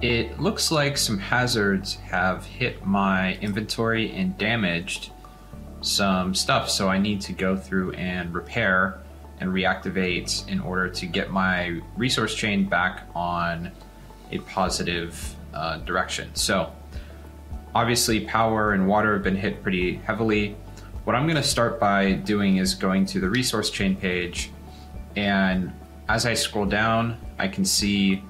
It looks like some hazards have hit my inventory and damaged some stuff, so I need to go through and repair and reactivate in order to get my resource chain back on a positive direction. So obviously power and water have been hit pretty heavily. What I'm going to start by doing is going to the resource chain page, and as I scroll down I can see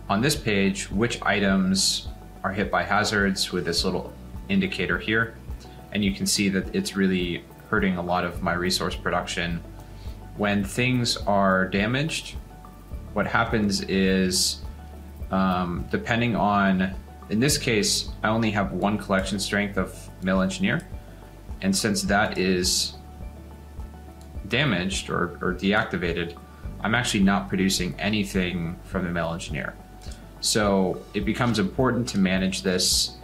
on this page which items are hit by hazards with this little indicator here, and you can see that it's really hurting a lot of my resource production. When things are damaged, what happens is depending on, in this case I only have one collection strength of mill engineer, and since that is damaged or deactivated, I'm actually not producing anything from the mill engineer. So it becomes important to manage this,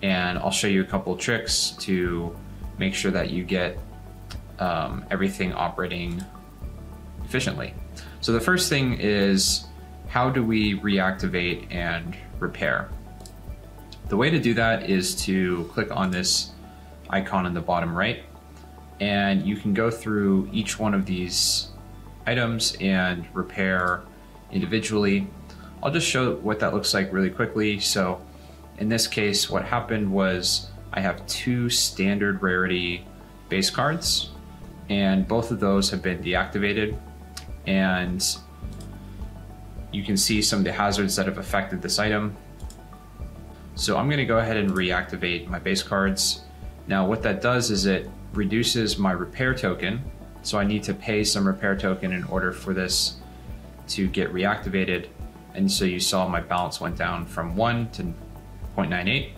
and I'll show you a couple of tricks to make sure that you get everything operating efficiently. So the first thing is, how do we reactivate and repair? The way to do that is to click on this icon in the bottom right, and you can go through each one of these items and repair individually. I'll just show what that looks like really quickly. So in this case, what happened was I have two standard rarity base cards, and both of those have been deactivated, and you can see some of the hazards that have affected this item. So I'm going to go ahead and reactivate my base cards. Now what that does is it reduces my repair token, so I need to pay some repair token in order for this to get reactivated. And so you saw my balance went down from 1 to 0.98.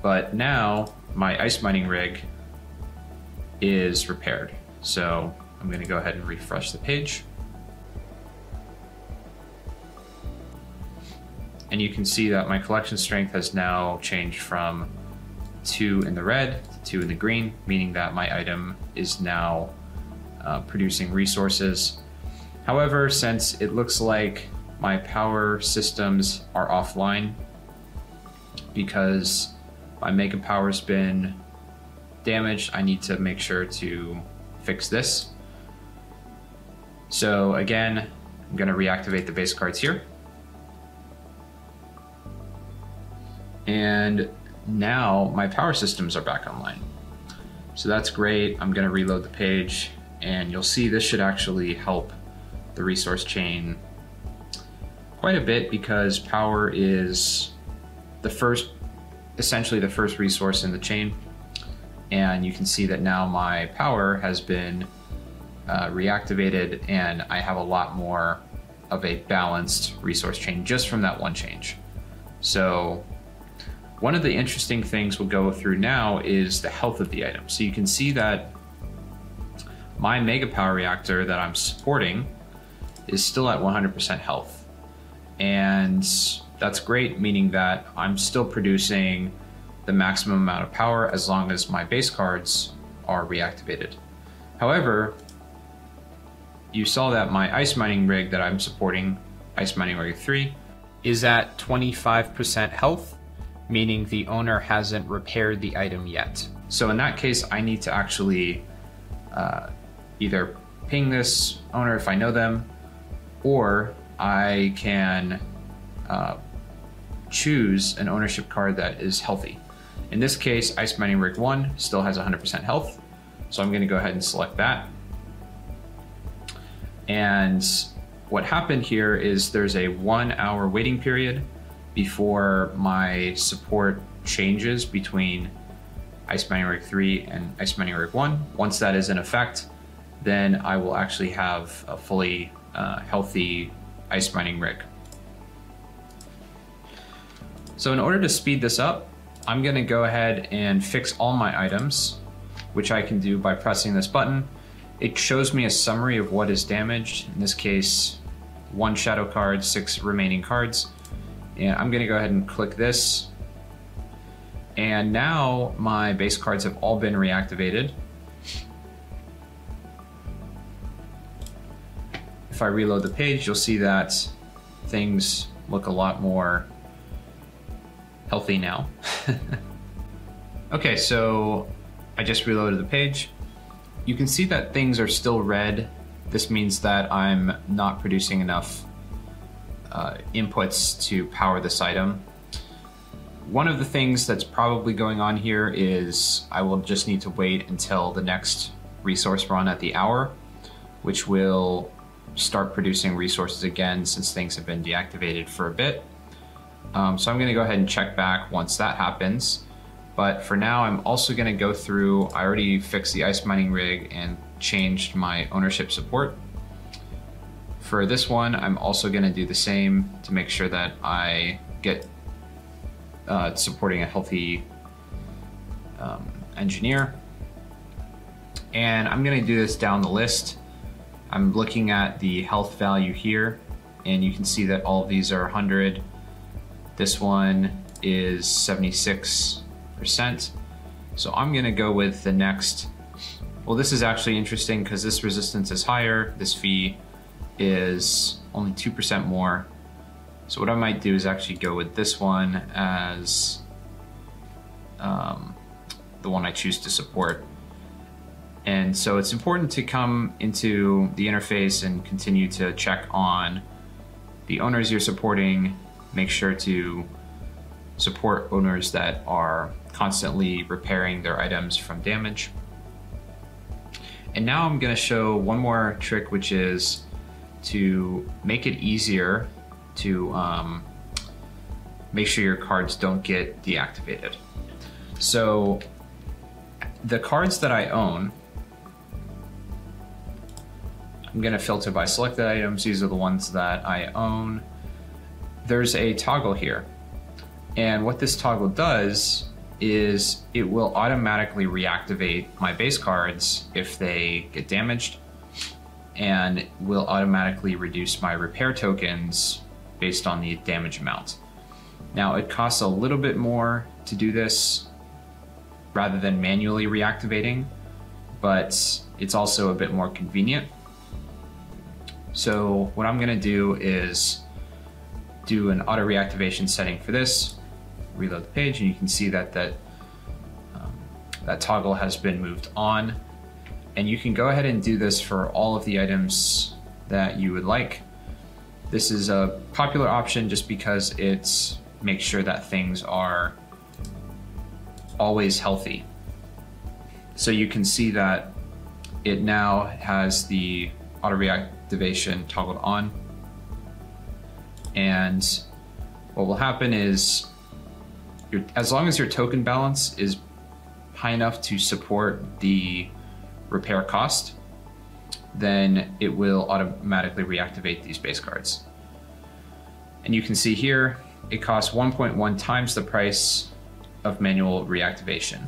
But now my ice mining rig is repaired. So I'm going to go ahead and refresh the page. And you can see that my collection strength has now changed from 2 in the red to 2 in the green, meaning that my item is now producing resources. However, since it looks like my power systems are offline because my mega power's been damaged, I need to make sure to fix this. So again, I'm going to reactivate the base cards here. And now my power systems are back online. So that's great. I'm going to reload the page, and you'll see this should actually help the resource chain quite a bit, because power is essentially the first resource in the chain. And you can see that now my power has been reactivated, and I have a lot more of a balanced resource chain just from that one change. So one of the interesting things we'll go through now is the health of the item. So you can see that my mega power reactor that I'm supporting is still at 100% health. And that's great, meaning that I'm still producing the maximum amount of power as long as my base cards are reactivated. However, you saw that my ice mining rig that I'm supporting, Ice Mining Rig 3, is at 25% health, meaning the owner hasn't repaired the item yet. So in that case, I need to actually either ping this owner if I know them, or I can choose an ownership card that is healthy. In this case, Ice Mining Rig 1 still has 100% health, so I'm going to go ahead and select that. And what happened here is there's a 1 hour waiting period before my support changes between Ice Mining Rig 3 and Ice Mining Rig 1. Once that is in effect, then I will actually have a fully healthy ice mining rig. So in order to speed this up, I'm going to go ahead and fix all my items, which I can do by pressing this button. It shows me a summary of what is damaged. In this case, 1 shadow card, 6 remaining cards. And I'm going to go ahead and click this. And now my base cards have all been reactivated. If I reload the page, you'll see that things look a lot more healthy now. Okay, so I just reloaded the page. You can see that things are still red. This means that I'm not producing enough inputs to power this item. One of the things that's probably going on here is I will just need to wait until the next resource run at the hour, which will start producing resources again since things have been deactivated for a bit. So I'm gonna go ahead and check back once that happens. But for now, I'm also gonna go through, I already fixed the ice mining rig and changed my ownership support. For this one, I'm also gonna do the same to make sure that I get supporting a healthy engineer. And I'm gonna do this down the list. I'm looking at the health value here, and you can see that all of these are 100. This one is 76%. So I'm gonna go with the next. Well, this is actually interesting because this resistance is higher. This fee is only 2% more. So what I might do is actually go with this one as the one I choose to support. And so it's important to come into the interface and continue to check on the owners you're supporting. Make sure to support owners that are constantly repairing their items from damage. And now I'm gonna show one more trick, which is to make it easier to make sure your cards don't get deactivated. So the cards that I own, I'm gonna filter by selected items. These are the ones that I own. There's a toggle here. And what this toggle does is it will automatically reactivate my base cards if they get damaged, and will automatically reduce my repair tokens based on the damage amount. Now, it costs a little bit more to do this rather than manually reactivating, but it's also a bit more convenient. So what I'm gonna do is do an auto reactivation setting for this, reload the page, and you can see that that toggle has been moved on. And you can go ahead and do this for all of the items that you would like. This is a popular option just because it makes sure that things are always healthy. So you can see that it now has the auto reactivation toggled on. And what will happen is, as long as your token balance is high enough to support the repair cost, then it will automatically reactivate these base cards. And you can see here, it costs 1.1 times the price of manual reactivation.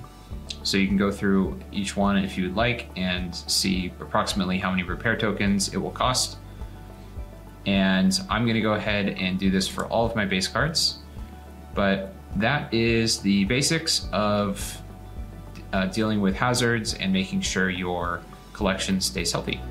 So you can go through each one if you would like and see approximately how many repair tokens it will cost. And I'm gonna go ahead and do this for all of my base cards. But that is the basics of dealing with hazards and making sure your collection stays healthy.